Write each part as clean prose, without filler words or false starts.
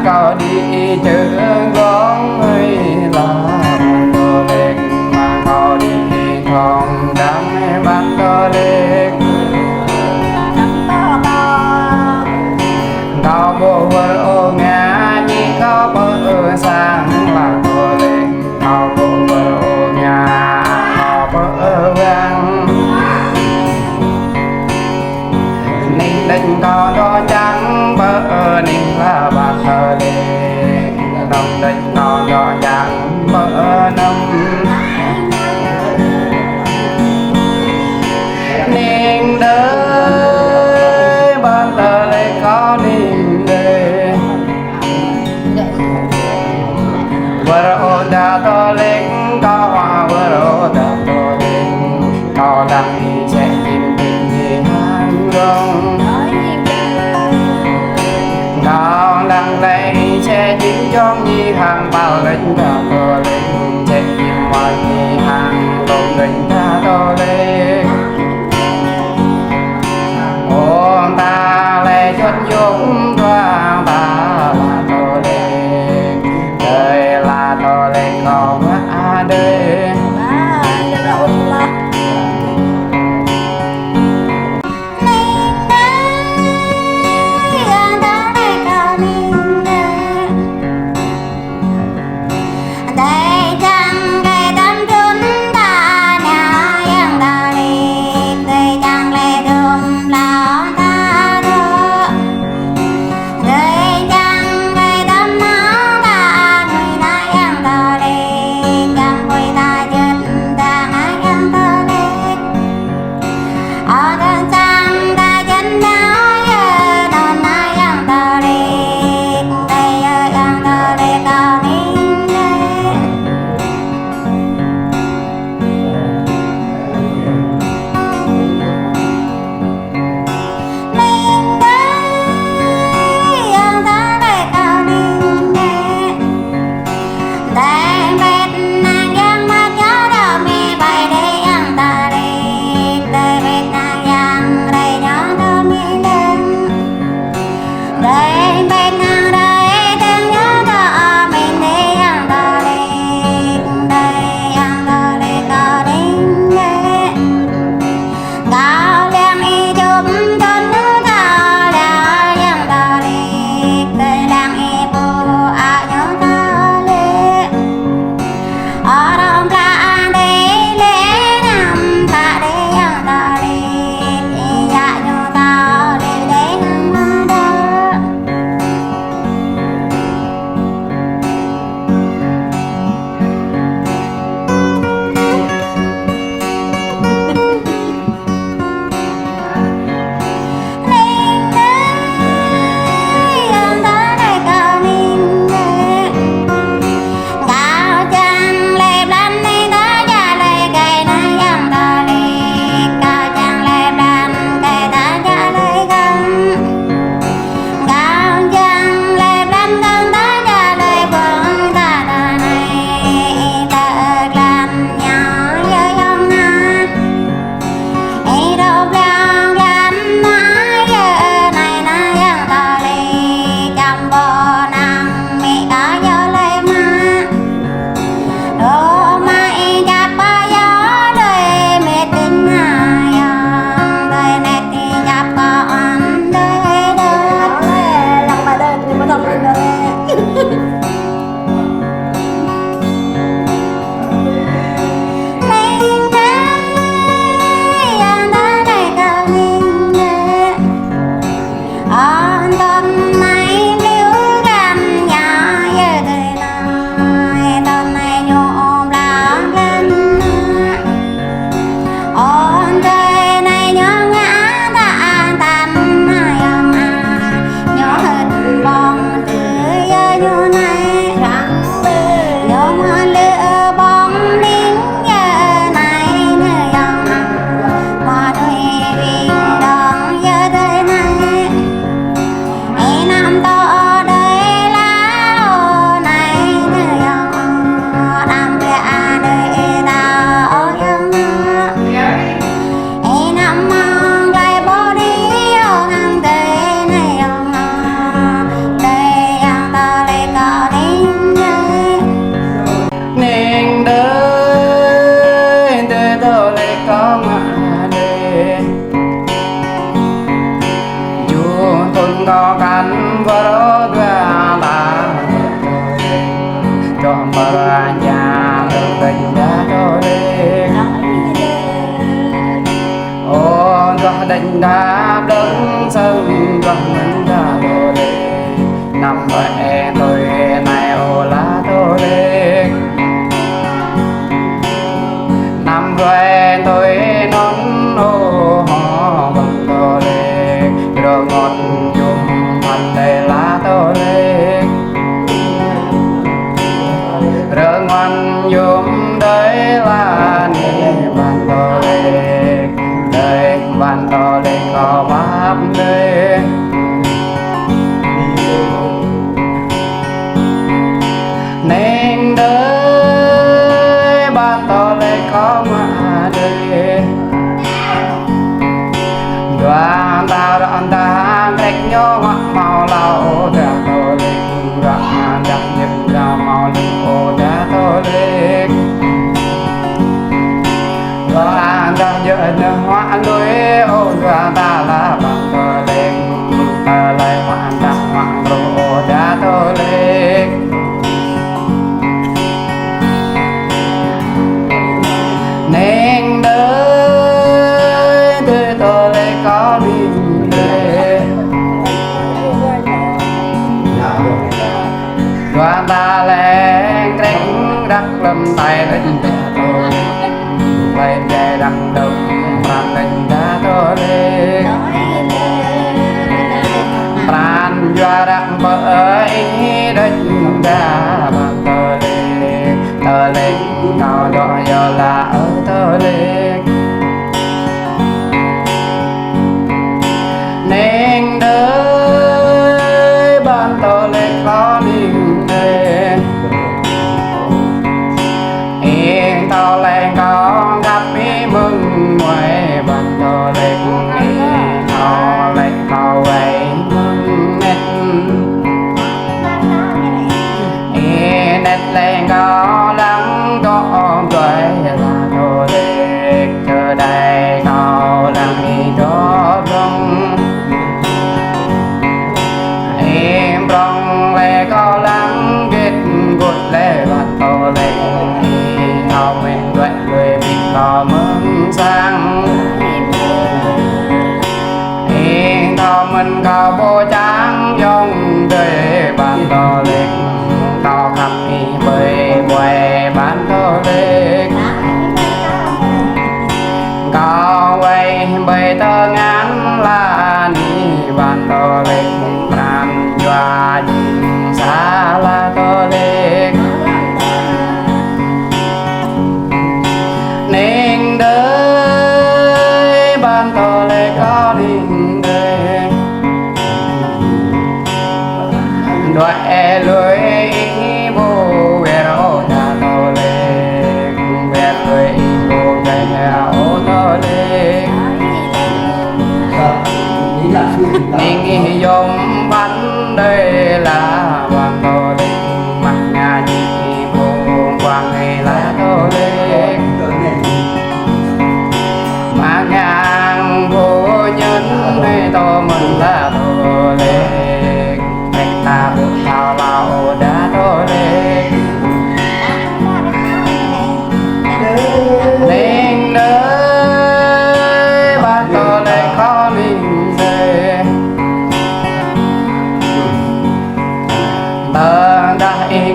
có đi chữ gón ấy là đồ lệch mà có đi thòng đám bán đồ lệch có bộ vợ ô nhà chỉ có bờ sang là đồ lệch có bộ vợ ô nhà có bờ vang ninh định có đo trắng bờ ninh là bạc thờ lệ đồng định có đo trắng bờ nông ninh đới bờ thờ lệ có ninh đới bờ ô đà to lên có hoa bờ ô đà to lên có đằng sẽ tìm tình gì hàng rong con đang đây sẽ chim chong như hàng bao lên ta to lên sẽ chim mọi như hàng lồng lên ta to lên ôm ta lệ chốt dung qua ta là to lên đời là to lên có quá đời That có cánh vỡ ra ta cho mơ nhà đường tình đã cho đi ô cho định đã đứng sân gần mình ra đồ đi nằm về tôi này ô lá tôi đi nằm về tôi nón ô họ bằng tôi đi rồi ngọt đây lá tô lê rơ ngoan dùng đấy là nè bàn tô lê đây bàn tô lê có bắp lê nên đấy bàn tô lê có mà đây đoàn ta rạch nhô màu lau đã tô lịch gặp mà gặp nhịp ra màu lịch ô đã tô lịch đoàn ta dỡ nở hoa lưới ô đoàn ta là bằng tô lịch ta lại hoạn ta hoạn ô đã tô lịch nên đời tô lịch có đi đoàn ta lên đánh đắc lâm tay lên tôi lên để đắc đông pran lên đã tôi lên pran doa đắc bởi đánh đã bằng tôi lên nào đó giờ là ở tôi lên nên đời ban tôi lên có đi yên tao lên con gặp ý mừng ngoài bằng tao lên yên tao lên tao về mừng nét yên nét lên có lắng có quay là tao lên chờ đây tao đang đi đó rong yên rong lệ có lắng kết gột lệ và tao lên tao mình đuổi người bị tao mừng sang yên tao mình có vô trắng dòng đời bàn tao lên tao khắp đi bơi quay bàn tao lên cao quay bơi tơ ngắn là đi bàn tao lên pran doa xa là tao lên nên đời ban tao lê có đình đời đoại lưới bố về đó ta tao lê về lưới bố về ô tao lê nên dùng bánh đây là ban tao lê mặt nhà nhị bố quang ngày là tao lê mà ngang vô nhân hay to mình là đồ lệ ta bước thao lao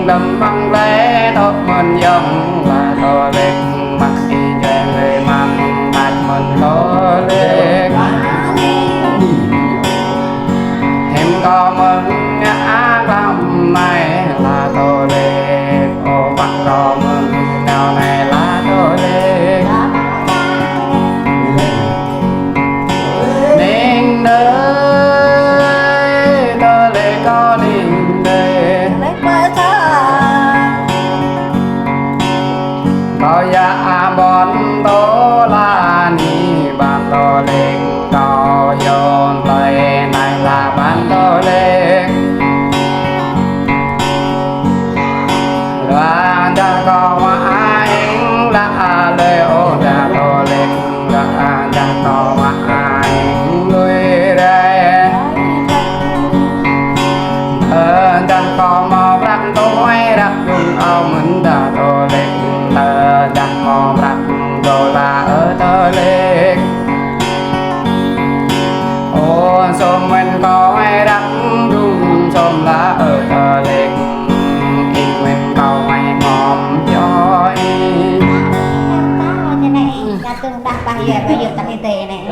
đầm băng lẽ tốt mình dòng là thọ lệ mặc y chuyện người mang bạch mình thọ lệ em có mình ngã lòng này là thọ lệ ô bằng có mình nào này là thọ lệ nên nơi thọ lệ có đình đời có giá bọn tố là ni bàn tố lên có dồn lời này là bàn tố lên và đã có ai là lời ô đã tố lên và đã có ai người đây đã có một rắc tối rắc dùng ông mình đã tố lên đã mò rắc đồ là ở tơ lên ô xôm mình có ai rắc dung xôm là ở tơ lên in mình có ai mòm cho Cái này, ta từng đặt bài giờ bây giờ tập y tế này.